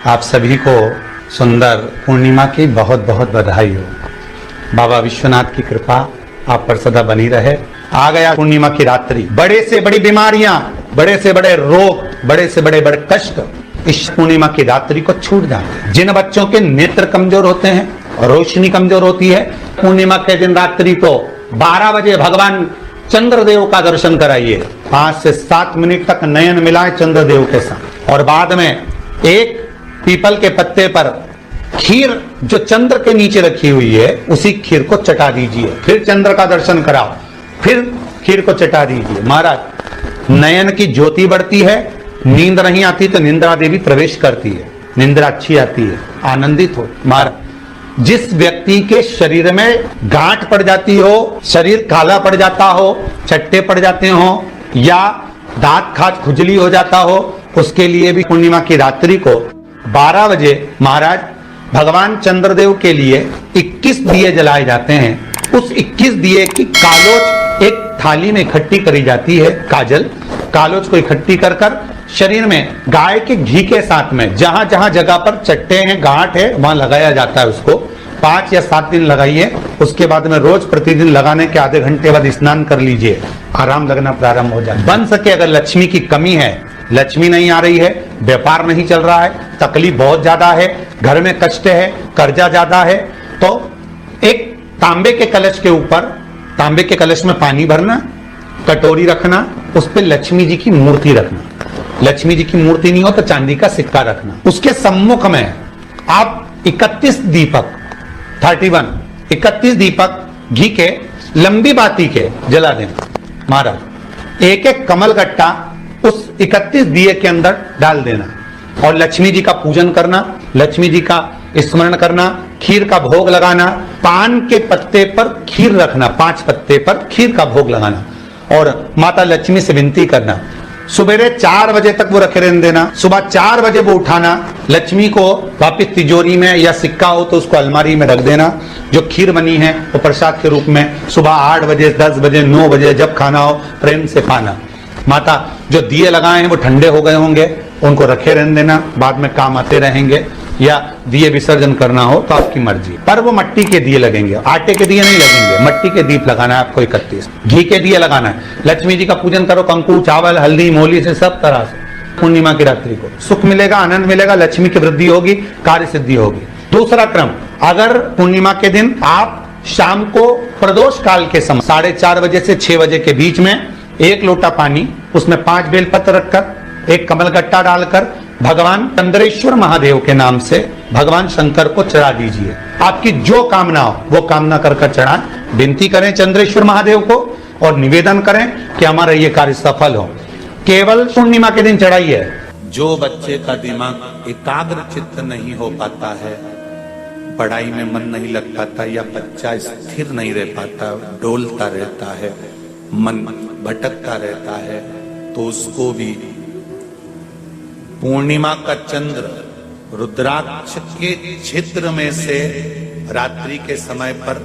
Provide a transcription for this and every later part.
आप सभी को सुंदर पूर्णिमा की बहुत बहुत बधाई हो। बाबा विश्वनाथ की कृपा आप पर सदा बनी रहे। आ गया पूर्णिमा की रात्रि। बड़े से बड़ी बीमारियां, बड़े से बड़े रोग, बड़े से बड़े बड़े कष्ट इस पूर्णिमा की रात्रि को छूट जाते हैं। जिन बच्चों के नेत्र कमजोर होते हैं, रोशनी कमजोर होती है, पूर्णिमा के दिन रात्रि को 12 बजे भगवान चंद्रदेव का दर्शन कराइए। 5 से 7 मिनट तक नयन मिलाए चंद्रदेव के साथ, और बाद में एक पीपल के पत्ते पर खीर जो चंद्र के नीचे रखी हुई है उसी खीर को चटा दीजिए। फिर चंद्र का दर्शन कराओ, फिर खीर को चटा दीजिए। महाराज, नयन की ज्योति बढ़ती है। नींद नहीं आती तो निंद्रा देवी प्रवेश करती है, निंद्रा अच्छी आती है। आनंदित हो। महाराज, जिस व्यक्ति के शरीर में गांठ पड़ जाती हो, शरीर काला पड़ जाता हो, चट्टे पड़ जाते हो, या दांत खाज खुजली हो जाता हो, उसके लिए भी पूर्णिमा की रात्रि को 12 बजे महाराज भगवान चंद्रदेव के लिए 21 दिए जलाए जाते हैं। उस 21 दिए की कालोच एक थाली में इकट्ठी करी जाती है। कालोच को इकट्ठी कर शरीर में गाय के घी के साथ में जहां जहां जगह पर चट्टे हैं, गांठ है, वहां लगाया जाता है। उसको 5 या 7 दिन लगाइए। उसके बाद में रोज प्रतिदिन लगाने के आधे घंटे बाद स्नान कर लीजिए, आराम लगना प्रारंभ हो जाए। बन सके अगर लक्ष्मी की कमी है, लक्ष्मी नहीं आ रही है, व्यापार नहीं चल रहा है, तकलीफ बहुत ज्यादा है, घर में कष्ट है, कर्जा ज्यादा है, तो एक तांबे के कलश के ऊपर, तांबे के कलश में पानी भरना, कटोरी रखना, उस पर लक्ष्मी जी की मूर्ति रखना। लक्ष्मी जी की मूर्ति नहीं हो तो चांदी का सिक्का रखना। उसके सम्मुख में आप 31 दीपक घी के लंबी बाती के जला देना। महाराज, एक एक कमल गट्टा उस 31 दिए के अंदर डाल देना, और लक्ष्मी जी का पूजन करना, लक्ष्मी जी का स्मरण करना, खीर का भोग लगाना। पान के पत्ते पर खीर रखना, 5 पत्ते पर खीर का भोग लगाना, और माता लक्ष्मी से विनती करना। सुबह 4 बजे तक वो रखे रहने देना। सुबह 4 बजे वो उठाना, लक्ष्मी को वापिस तिजोरी में, या सिक्का हो तो उसको अलमारी में रख देना। जो खीर बनी है वो प्रसाद के रूप में सुबह 8 बजे, 10 बजे, 9 बजे जब खाना हो प्रेम से खाना। माता, जो दिए लगाए हैं वो ठंडे हो गए होंगे, उनको रखे रहने देना, बाद में काम आते रहेंगे, या दिए विसर्जन करना हो तो आपकी मर्जी। पर वो मट्टी के दिए लगेंगे, आटे के दिए नहीं लगेंगे, मट्टी के दीप लगाना है आपको। 31 घी के दिए लगाना है। लक्ष्मी जी का पूजन करो, कंकु, चावल, हल्दी, मोली से, सब तरह से। पूर्णिमा की रात्रि को सुख मिलेगा, आनंद मिलेगा, लक्ष्मी की वृद्धि होगी, कार्य सिद्धि होगी। दूसरा क्रम, अगर पूर्णिमा के दिन आप शाम को प्रदोष काल के समय 4:30 बजे से 6 बजे के बीच में 1 लोटा पानी, उसमें 5 बेलपत्र रखकर, एक कमल गट्टा डालकर भगवान चंद्रेश्वर महादेव के नाम से भगवान शंकर को चढ़ा दीजिए। आपकी जो कामना हो वो कामना कर चढ़ा। विनती करें चंद्रेश्वर महादेव को और निवेदन करें कि हमारा ये कार्य सफल हो। केवल पूर्णिमा के दिन चढ़ाइए। जो बच्चे का दिमाग एकाग्र चित्त नहीं हो पाता है, पढ़ाई में मन नहीं लग पाता, या बच्चा स्थिर नहीं रह पाता, डोलता रहता है, मन भटकता रहता है, तो उसको भी पूर्णिमा का चंद्र रुद्राक्ष के छिद्र में से रात्रि के समय पर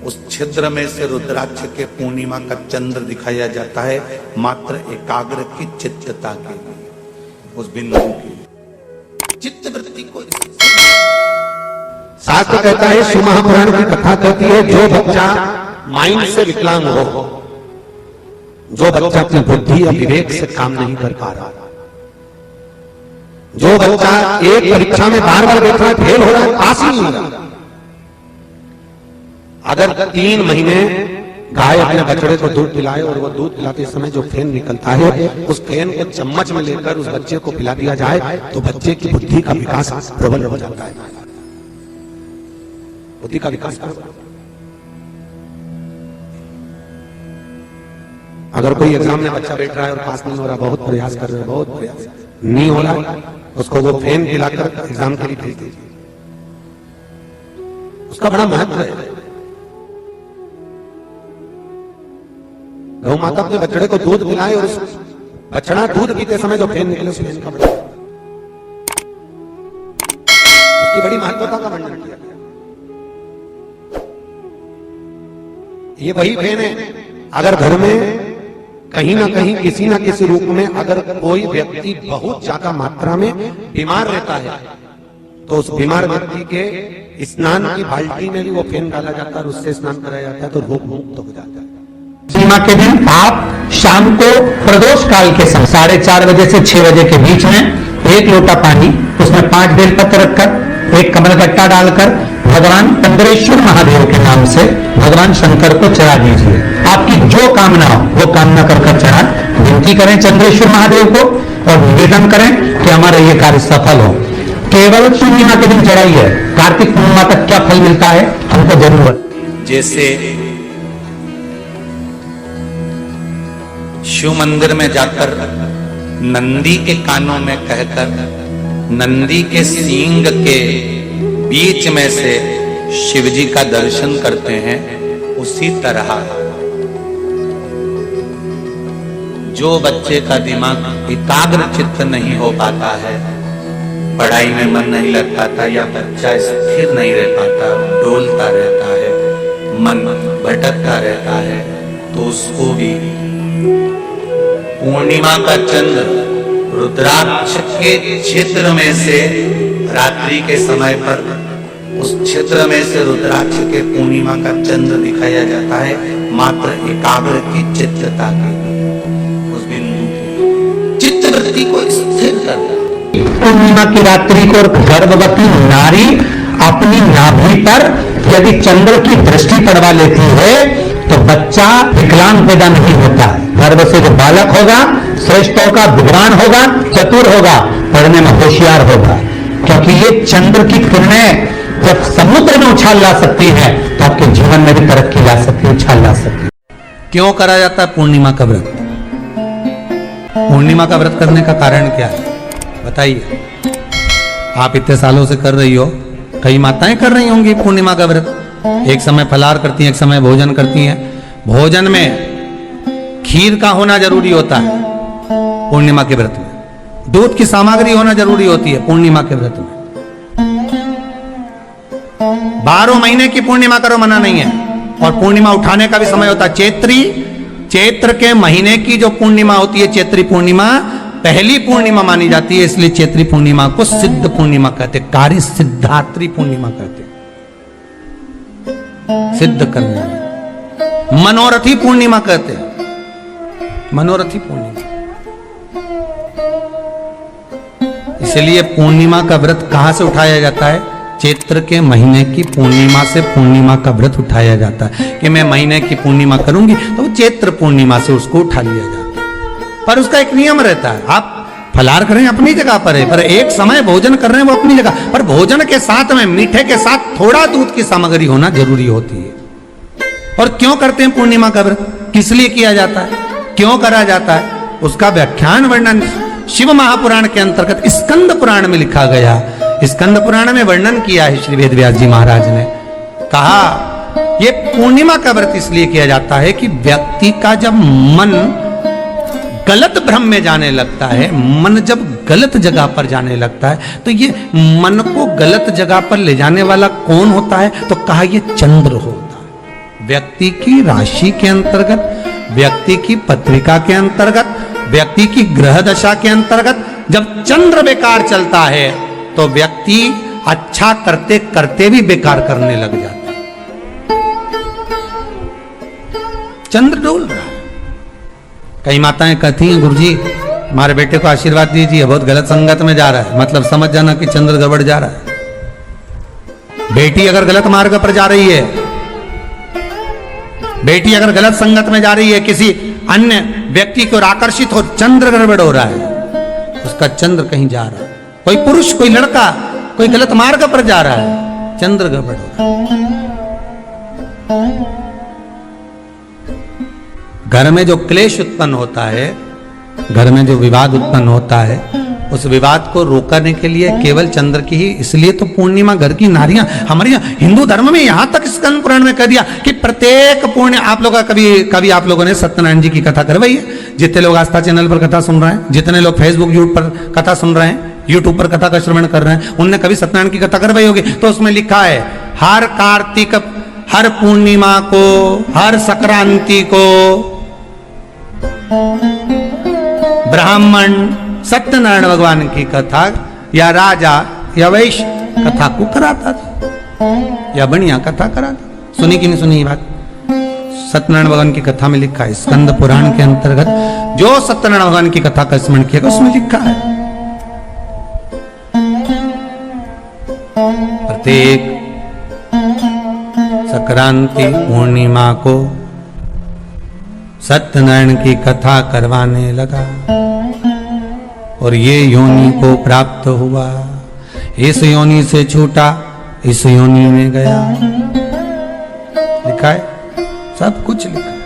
उस छिद्र में से रुद्राक्ष के पूर्णिमा का चंद्र दिखाया जाता है, मात्र एकाग्र की चित्तता के लिए, उस बिंदु की चित्त वृत्ति को। शास्त्र कहता है, शिव महापुराण की कथा कहती है, जो बच्चा माइंड से विकलांग हो, जो बच्चा अपनी बुद्धि या विवेक से काम नहीं कर पा रहा, जो बच्चा एक परीक्षा में बार-बार बैठ रहा है, फेल हो रहा है, पास ही नहीं हो रहा, अगर 3 महीने गाय अपने बछड़े को दूध पिलाए और वो दूध पिलाते समय जो फेन निकलता है, उस फेन को चम्मच में लेकर उस बच्चे को पिला दिया जाए तो बच्चे की बुद्धि का विकास प्रबल हो जाता है। बुद्धि का विकास अगर कोई एग्जाम में बच्चा बैठ रहा है और पास नहीं हो रहा, बहुत प्रयास कर रहे हैं, बहुत प्रयास नहीं हो रहा, उसको वो फेन पिलाकर एग्जाम के लिए भेज दीजिए। उसका बड़ा महत्व है। गौ माता अपने बछड़े को दूध पिलाए और उस बछड़ा दूध पीते समय जो फेन निकले, उस फेन का बड़ा, उसकी बड़ी महत्वता का वर्णन किया। ये वही फेन है, अगर घर में कहीं ना कहीं किसी ना किसी रूप में अगर कोई व्यक्ति बहुत ज्यादा मात्रा में बीमार रहता है तो उस बीमार व्यक्ति के स्नान की बाल्टी में भी वो फेन डाला जाता है और उससे स्नान कराया जाता है तो रोग मुक्त हो जाता है। पूर्णिमा के दिन आप शाम को प्रदोष काल के समय 4:30 बजे से 6 बजे के बीच में 1 लोटा पानी, उसमें 5 बेलपत्र रखकर 1 कमलगट्टा डालकर भगवान चंद्रेश्वर महादेव के नाम से भगवान शंकर को चढ़ा दीजिए। आपकी जो कामना हो वो कामना कर चढ़ा, विनती करें चंद्रेश्वर महादेव को और निवेदन करें कि हमारा ये कार्य सफल हो। केवल पूर्णिमा के दिन चढ़ाई है, कार्तिक पूर्णिमा तक क्या फल मिलता है हमको जरूर। जैसे शिव मंदिर में जाकर नंदी के कानों में कहकर नंदी के सींग के बीच में से शिव जी का दर्शन करते हैं, उसी तरह जो बच्चे का दिमाग एकाग्र चित्त नहीं हो पाता है, पढ़ाई में मन नहीं लग पाता या बच्चा स्थिर नहीं रह पाता, डोलता रहता है, मन भटकता रहता है, तो उसको भी पूर्णिमा का चंद्र रुद्राक्ष के क्षेत्र में से रात्रि के समय पर उस क्षेत्र में से रुद्राक्ष के पूर्णिमा का चंद्र दिखाया जाता है, मात्र एकाग्र की चित्तता के उस बिंदु चित्त वृत्ति को स्थिर करना। पूर्णिमा की रात्रि को गर्भवती नारी अपनी नाभि पर यदि चंद्र की दृष्टि पड़वा लेती है तो बच्चा विकलांग पैदा नहीं होता है। गर्भ से जो बालक होगा श्रेष्ठ होगा, विद्वान होगा, चतुर होगा, पढ़ने में होशियार होगा, क्योंकि ये चंद्र की किरणें जब समुद्र में उछाल ला सकती है तो आपके जीवन में भी तरक्की ला सकती है, उछाल ला सकती है। क्यों करा जाता है पूर्णिमा का व्रत? पूर्णिमा का व्रत करने का कारण क्या है बताइए? आप इतने सालों से कर रही हो, कई माताएं कर रही होंगी पूर्णिमा का व्रत। एक समय फलाहार करती हैं, एक समय भोजन करती हैं। भोजन में खीर का होना जरूरी होता है पूर्णिमा के व्रत में, दूध की सामग्री होना जरूरी होती है पूर्णिमा के व्रत में। 12 महीने की पूर्णिमा करो मना नहीं है, और पूर्णिमा उठाने का भी समय होता है। चैत्र के महीने की जो पूर्णिमा होती है, चैत्री पूर्णिमा पहली पूर्णिमा मानी जाती है, इसलिए चैत्री पूर्णिमा को सिद्ध पूर्णिमा कहते, कार्य सिद्धात्री पूर्णिमा कहते, सिद्ध करने में। मनोरथी पूर्णिमा कहते हैं, मनोरथी पूर्णिमा। इसलिए पूर्णिमा का व्रत कहां से उठाया जाता है? चैत्र के महीने की पूर्णिमा से पूर्णिमा का व्रत उठाया जाता है कि मैं महीने की पूर्णिमा करूंगी तो चैत्र पूर्णिमा से उसको उठा लिया जाता है। पर उसका एक नियम रहता है, आप फलाहार करें अपनी जगह पर है, पर एक समय भोजन कर रहे हैं वो अपनी जगह पर, भोजन के साथ में मीठे के साथ थोड़ा दूध की सामग्री होना जरूरी होती है। और क्यों करते हैं पूर्णिमा का व्रत, किस लिए किया जाता है, क्यों करा जाता है, उसका व्याख्यान वर्णन शिव महापुराण के अंतर्गत स्कंद पुराण में लिखा गया। स्कंद पुराण में वर्णन किया है श्री वेदव्यास जी महाराज ने, कहा ये पूर्णिमा का व्रत इसलिए किया जाता है कि व्यक्ति का जब मन गलत भ्रम में जाने लगता है, मन जब गलत जगह पर जाने लगता है, तो ये मन को गलत जगह पर ले जाने वाला कौन होता है? तो कहा ये चंद्र होता है। व्यक्ति की राशि के अंतर्गत, व्यक्ति की पत्रिका के अंतर्गत, व्यक्ति की ग्रह दशा के अंतर्गत जब चंद्र बेकार चलता है तो व्यक्ति अच्छा करते करते भी बेकार करने लग जाता है। चंद्र डोल रहा है। कई माताएं कहती हैं गुरुजी हमारे बेटे को आशीर्वाद दीजिए, बहुत गलत संगत में जा रहा है, मतलब समझ जाना कि चंद्र गड़बड़ जा रहा है। बेटी अगर गलत मार्ग पर जा रही है, बेटी अगर गलत संगत में जा रही है, किसी अन्य व्यक्ति को आकर्षित हो, चंद्र गड़बड़ हो रहा है, उसका चंद्र कहीं जा रहा है। कोई पुरुष, कोई लड़का, कोई गलत मार्ग पर जा रहा है, चंद्र गड़बड़ हो रहा है। घर में जो क्लेश उत्पन्न होता है, घर में जो विवाद उत्पन्न होता है, उस विवाद को रोकने के लिए केवल चंद्र की ही, इसलिए तो पूर्णिमा घर की नारियां हमारे हिंदू धर्म में यहां तक स्कंद पुराण में कह दिया कि प्रत्येक पूर्ण, आप लोग कभी आप लोगों ने सत्यनारायण जी की कथा करवाई है? जितने लोग आस्था चैनल पर कथा सुन रहे हैं, जितने लोग फेसबुक यूट्यूब पर कथा सुन रहे हैं, यूट्यूब पर कथा का श्रवण कर रहे हैं, उनने कभी सत्यनारायण की कथा करवाई होगी। तो उसमें लिखा है हर कार्तिक, हर पूर्णिमा को, हर संक्रांति को ब्राह्मण सत्यनारायण भगवान की कथा या राजा या वैश्य कथा को कराता था या बढ़िया कथा कराता। सुनी कि नहीं सुनी ये बात? सत्यनारायण भगवान की कथा में लिखा है, स्कंद पुराण के अंतर्गत जो सत्यनारायण भगवान की कथा का स्मरण किया उसमें लिखा है प्रत्येक संक्रांति पूर्णिमा को सत्यनारायण की कथा करवाने लगा और ये योनि को प्राप्त हुआ, इस योनि से छूटा इस योनि में गया। लिखा है, सब कुछ लिखा है।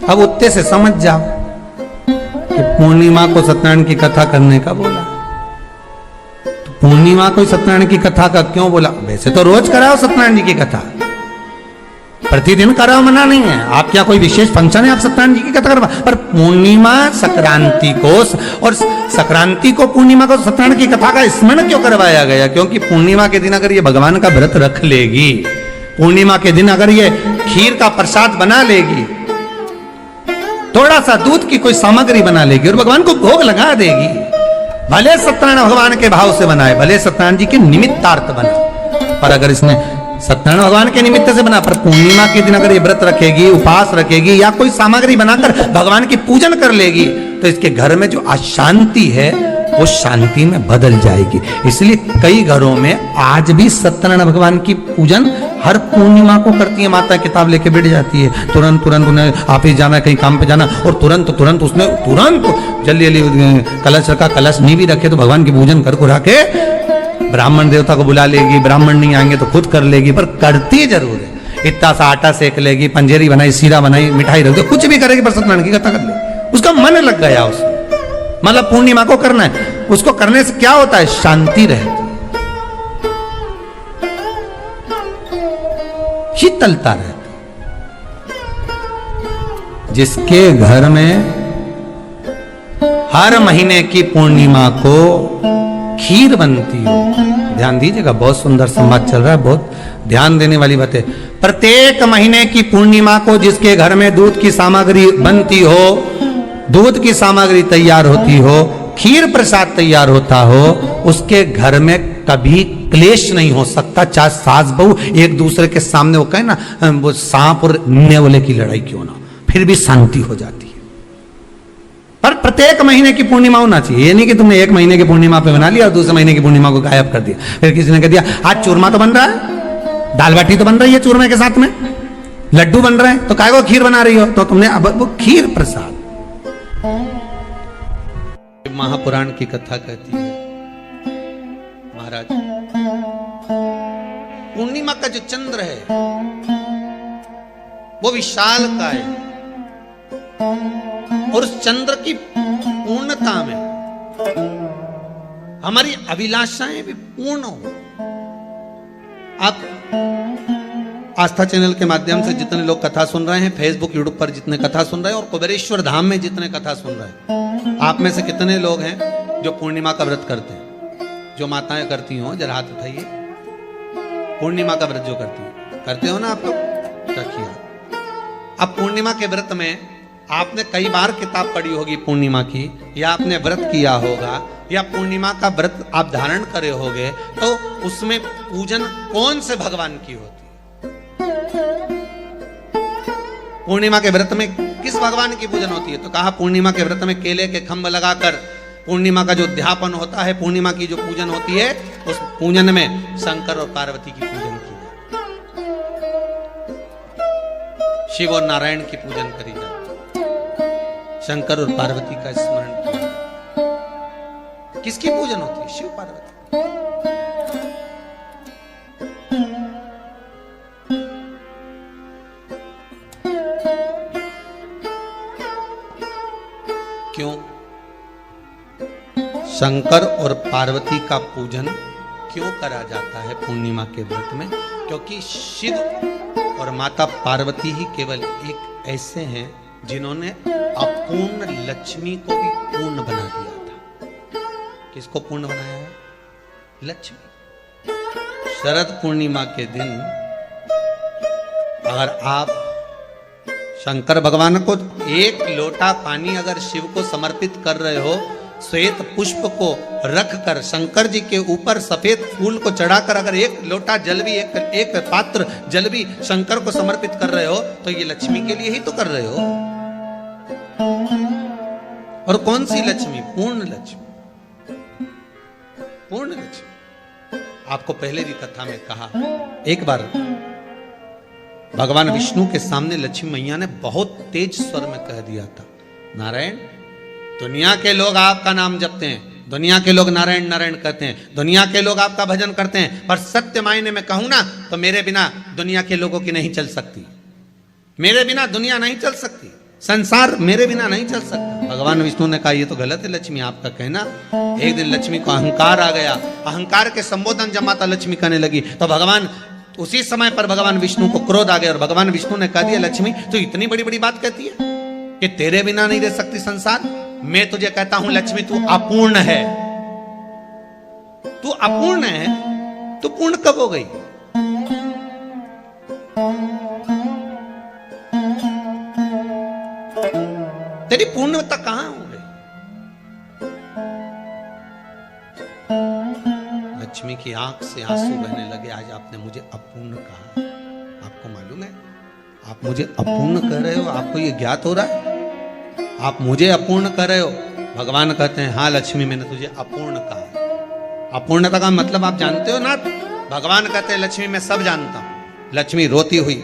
अब उत्ते से समझ जाओ कि पूर्णिमा को सत्यनारायण की कथा करने का बोला, तो पूर्णिमा को सत्यनारायण की कथा का क्यों बोला? वैसे तो रोज कराओ सत्यनारायण जी की कथा, प्रतिदिन कराओ, मना नहीं है। आप क्या कोई विशेष फंक्शन है आप सत्यनारायण जी की कथा करवा, पर पूर्णिमा संक्रांति को और संक्रांति को पूर्णिमा को सत्यनारायण की कथा का स्मरण क्यों करवाया गया? क्योंकि पूर्णिमा के दिन अगर ये भगवान का व्रत रख लेगी, पूर्णिमा के दिन अगर ये खीर का प्रसाद बना लेगी, थोड़ा सा दूध की कोई सामग्री बना लेगी और भगवान को भोग लगा देगी, भले सत्यनारायण भगवान के भाव से बनाए, भले सत्यनारायण जी के निमित्तार्थ बने, पर अगर इसने सत्यनारायण भगवान के निमित्त से बना, पर पूर्णिमा के दिन अगर ये व्रत रखेगी, उपवास रखेगी या कोई सामग्री बनाकर भगवान की पूजन कर लेगी, तो इसके घर में जो अशांति है वो शांति में बदल जाएगी। इसलिए कई घरों में आज भी सत्यनारायण भगवान की पूजन हर पूर्णिमा को करती है। माता किताब लेके बैठ जाती है, तुरंत उन्हें ऑफिस जाना है, कहीं काम पे जाना, और तुरंत उसने जल्दी जल्दी कलश रखा, कलश नहीं भी रखे तो भगवान की पूजन कर कुरा के ब्राह्मण देवता को बुला लेगी, ब्राह्मण नहीं आएंगे तो खुद कर लेगी, पर करती जरूर है। इतना सा आटा सेक लेगी, पंजेरी बनाई, सीरा बनाई, मिठाई रख दो, कुछ भी करेगी पर सत्यनारायण की कथा कर लेगी। उसका मन लग गया उसमें, मतलब पूर्णिमा को करना है, उसको करने से क्या होता है? शांति रहती, शीतलता रहती। जिसके घर में हर महीने की पूर्णिमा को खीर बनती हो, ध्यान दीजिएगा, बहुत सुंदर संवाद चल रहा है, बहुत ध्यान देने वाली बात है। प्रत्येक महीने की पूर्णिमा को जिसके घर में दूध की सामग्री बनती हो, दूध की सामग्री तैयार होती हो, खीर प्रसाद तैयार होता हो, उसके घर में कभी क्लेश नहीं हो सकता। चाहे सास बहू एक दूसरे के सामने वो कहे ना, वो सांप और नेवले की लड़ाई क्यों ना, फिर भी शांति हो जाती है। पर प्रत्येक महीने की पूर्णिमा होना चाहिए। ये नहीं कि तुमने एक महीने की पूर्णिमा पे बना लिया और दूसरे महीने की पूर्णिमा को गायब कर दिया। फिर किसी ने कह दिया आज चूरमा तो बन रहा है, दाल बाटी तो बन रही है चूरमे के साथ में, लड्डू बन रहे हैं, तो काय को खीर बना रही हो? तो तुमने अब वो खीर प्रसाद। महापुराण की कथा कहती है, महाराज पूर्णिमा का जो चंद्र है वो विशाल का है, और उस चंद्र की पूर्णता में हमारी अभिलाषाएं भी पूर्ण हो। आप आस्था चैनल के माध्यम से जितने लोग कथा सुन रहे हैं, फेसबुक यूट्यूब पर जितने कथा सुन रहे हैं, और कुबेरेश्वर धाम में जितने कथा सुन रहे हैं, आप में से कितने लोग हैं जो पूर्णिमा का व्रत करते हैं? जो माताएं करती हो जरा हाथ उठाइए। पूर्णिमा का व्रत जो करते हो ना आप लोग, रखिए। अब पूर्णिमा के व्रत में आपने कई बार किताब पढ़ी होगी पूर्णिमा की, या आपने व्रत किया होगा, या पूर्णिमा का व्रत आप धारण करे होगे, तो उसमें पूजन कौन से भगवान की होती है? पूर्णिमा के व्रत में किस भगवान की पूजन होती है? तो कहा पूर्णिमा के व्रत में केले के खंभ लगाकर पूर्णिमा का जो अध्यापन होता है, पूर्णिमा की जो पूजन होती है, उस पूजन में शंकर और पार्वती की पूजन की जाती है, शिव और नारायण की पूजन करी जाती है, शंकर और पार्वती का स्मरण किया जाता है। किसकी पूजन होती है? शिव पार्वती। क्यों शंकर और पार्वती का पूजन क्यों करा जाता है पूर्णिमा के व्रत में? क्योंकि शिव और माता पार्वती ही केवल एक ऐसे हैं जिन्होंने अपूर्ण लक्ष्मी को भी पूर्ण बना दिया था। किसको पूर्ण बनाया है? लक्ष्मी। शरद पूर्णिमा के दिन अगर आप शंकर भगवान को एक लोटा पानी अगर शिव को समर्पित कर रहे हो, श्वेत पुष्प को रख कर शंकर जी के ऊपर सफेद फूल को चढ़ाकर अगर एक लोटा जल भी एक पात्र जल भी शंकर को समर्पित कर रहे हो, तो ये लक्ष्मी के लिए ही तो कर रहे हो। और कौन सी लक्ष्मी? पूर्ण लक्ष्मी, पूर्ण लक्ष्मी। आपको पहले भी कथा में कहा, एक बार भगवान विष्णु के सामने लक्ष्मी मैया ने बहुत तेज स्वर में कह दिया था, नारायण, दुनिया के लोग आपका नाम जपते हैं, दुनिया के लोग नारायण नारायण कहते हैं, दुनिया के लोग आपका भजन करते हैं, पर सत्य मायने में कहूं ना तो मेरे बिना दुनिया के लोगों की नहीं चल सकती, मेरे बिना दुनिया नहीं चल सकती, संसार मेरे बिना नहीं चल सकता। भगवान विष्णु ने कहा, ये तो गलत है लक्ष्मी आपका कहना। एक दिन लक्ष्मी को अहंकार आ गया, अहंकार के संबोधन जब माता लक्ष्मी करने लगी तो भगवान उसी समय पर भगवान विष्णु को क्रोध आ गया और भगवान विष्णु ने कह दिया, लक्ष्मी तू इतनी बड़ी बड़ी बात कहती है कि तेरे बिना नहीं रह सकती संसार। मैं तुझे कहता हूं लक्ष्मी, तू अपूर्ण है, तू अपूर्ण है, तू पूर्ण कब हो गई? तेरी पूर्णता कहां हो गई? लक्ष्मी की आंख से आंसू बहने लगे। आज आपने मुझे अपूर्ण कहा, आपको मालूम है आप मुझे अपूर्ण कह रहे हो? आपको ये ज्ञात हो रहा है आप मुझे अपूर्ण कह रहे हो? भगवान कहते हैं, हाँ लक्ष्मी, मैंने तुझे अपूर्ण कहा। अपूर्णता का मतलब आप जानते हो ना? भगवान कहते हैं, लक्ष्मी मैं सब जानता हूं। लक्ष्मी रोती हुई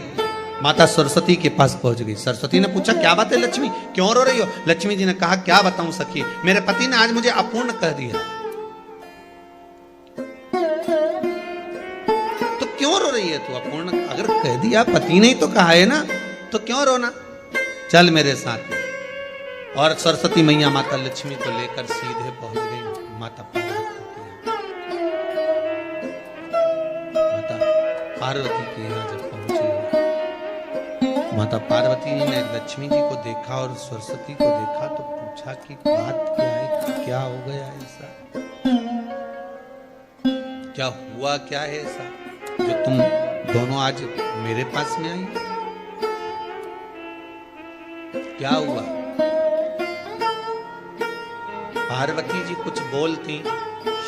माता सरस्वती के पास पहुंच गई। सरस्वती ने पूछा, क्या बात है लक्ष्मी, क्यों रो रही हो? लक्ष्मी जी ने कहा, क्या बताऊं सखी, मेरे पति ने आज मुझे अपूर्ण कह दिया। तो क्यों रो रही है तू? अपूर्ण अगर कह दिया, पति ने ही तो कहा है ना, तो क्यों रोना? चल मेरे साथ में। और सरस्वती मैया माता लक्ष्मी को लेकर सीधे पहुंच गई माता पार्वती के यहाँ। माता पार्वती के यहाँ जब पहुंची, माता पार्वती ने लक्ष्मी जी को देखा और सरस्वती को देखा तो पूछा कि बात क्या है, क्या हो गया ऐसा, क्या हुआ, क्या है ऐसा जो तुम दोनों आज मेरे पास में आई? क्या हुआ? पार्वती जी कुछ बोलती,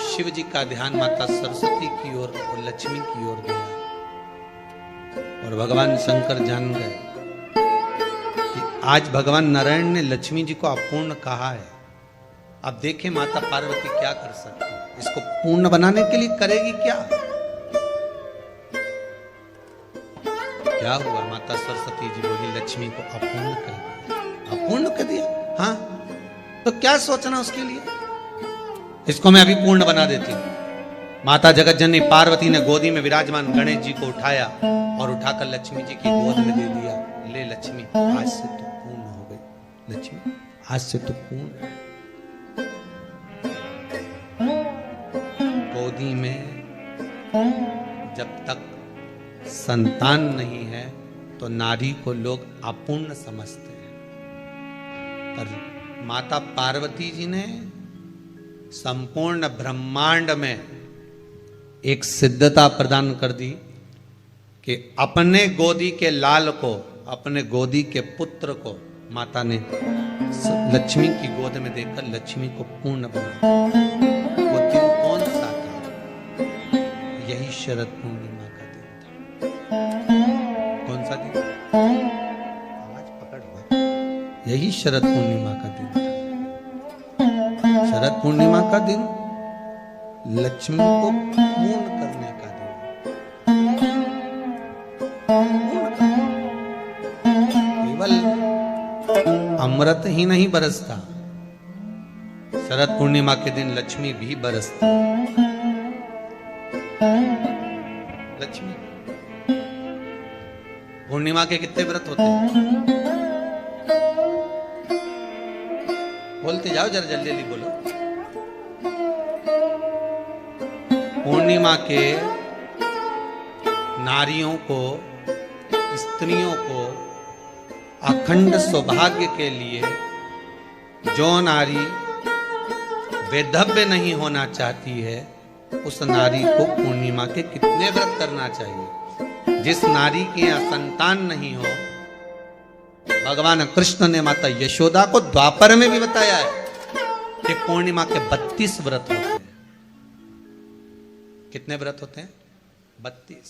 शिव जी का ध्यान माता सरस्वती की ओर और लक्ष्मी की ओर गया और भगवान शंकर जान गए कि आज भगवान नारायण ने लक्ष्मी जी को अपूर्ण कहा है। अब देखें माता पार्वती क्या कर सकती है, इसको पूर्ण बनाने के लिए करेगी क्या? क्या हुआ? माता सरस्वती जी बोली, लक्ष्मी को अपूर्ण कर दिया। अपूर्ण कर दिया? हाँ, तो क्या सोचना उसके लिए, इसको मैं अभी पूर्ण बना देती हूं। माता जगतजननी पार्वती ने गोदी में विराजमान गणेश जी को उठाया और उठाकर लक्ष्मी जी की गोद में दे दिया। ले लक्ष्मी, आज से तो पूर्ण हो गई। लक्ष्मी आज से तो पूर्ण। गोदी में जब तक संतान नहीं है तो नारी को लोग अपूर्ण समझते हैं, पर माता पार्वती जी ने संपूर्ण ब्रह्मांड में एक सिद्धता प्रदान कर दी कि अपने गोदी के लाल को, अपने गोदी के पुत्र को माता ने लक्ष्मी की गोद में देकर लक्ष्मी को पूर्ण बना। वो दिन कौन सा था? यही शरद पूर्णिमा का दिन था। कौन सा दिन? आवाज पकड़ लो। यही शरद पूर्णिमा का दिन था। शरद पूर्णिमा का दिन लक्ष्मी को पूर्ण करने का दिन। केवल अमृत ही नहीं बरसता, शरद पूर्णिमा के दिन लक्ष्मी भी बरसती। लक्ष्मी पूर्णिमा के कितने व्रत होते हैं? बोलते जाओ, जरा जल्दी जल्दी बोलो। पूर्णिमा के नारियों को, स्त्रियों को अखंड सौभाग्य के लिए, जो नारी वैधव्य नहीं होना चाहती है उस नारी को पूर्णिमा के कितने व्रत करना चाहिए? जिस नारी के यहाँ संतान नहीं हो, भगवान कृष्ण ने माता यशोदा को द्वापर में भी बताया है कि पूर्णिमा के 32 व्रत होते हैं। कितने व्रत होते हैं? 32।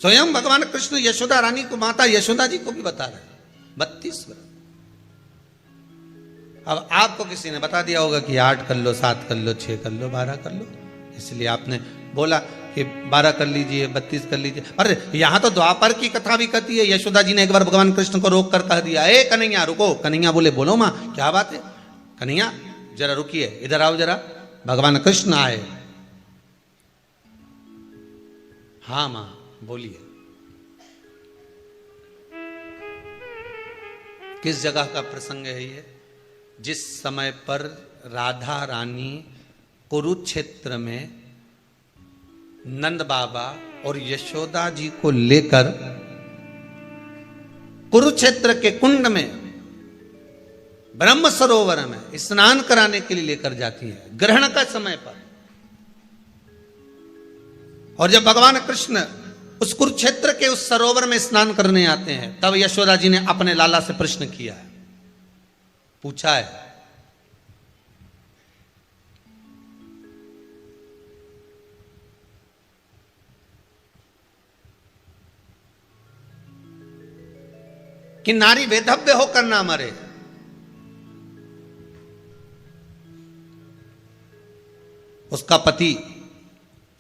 स्वयं भगवान कृष्ण यशोदा रानी को, माता यशोदा जी को भी बता रहे हैं 32 व्रत। अब आपको किसी ने बता दिया होगा कि 8 कर लो, 7 कर लो, 6 कर लो, 12 कर लो, इसलिए आपने बोला कि 12 कर लीजिए, 32 कर लीजिए। अरे यहां तो द्वापर की कथा भी कहती है। यशोदा जी ने एक बार भगवान कृष्ण को रोक कर कह दिया, ए कन्हैया रुको। कन्हैया बोले, बोलो मां क्या बात है? कन्हैया जरा रुकिए, इधर आओ जरा। भगवान कृष्ण आए। हाँ मां बोलिए। किस जगह का प्रसंग है ये? जिस समय पर राधा रानी कुरुक्षेत्र में नंद बाबा और यशोदा जी को लेकर कुरुक्षेत्र के कुंड में, ब्रह्म सरोवर में स्नान कराने के लिए लेकर जाती है, ग्रहण का समय पर। और जब भगवान कृष्ण उस कुरुक्षेत्र के उस सरोवर में स्नान करने आते हैं, तब यशोदा जी ने अपने लाला से प्रश्न किया है, पूछा है कि नारी वेधव्य होकर ना मरे। उसका पति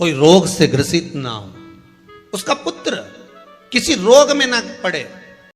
कोई रोग से ग्रसित ना हो, उसका पुत्र किसी रोग में ना पड़े,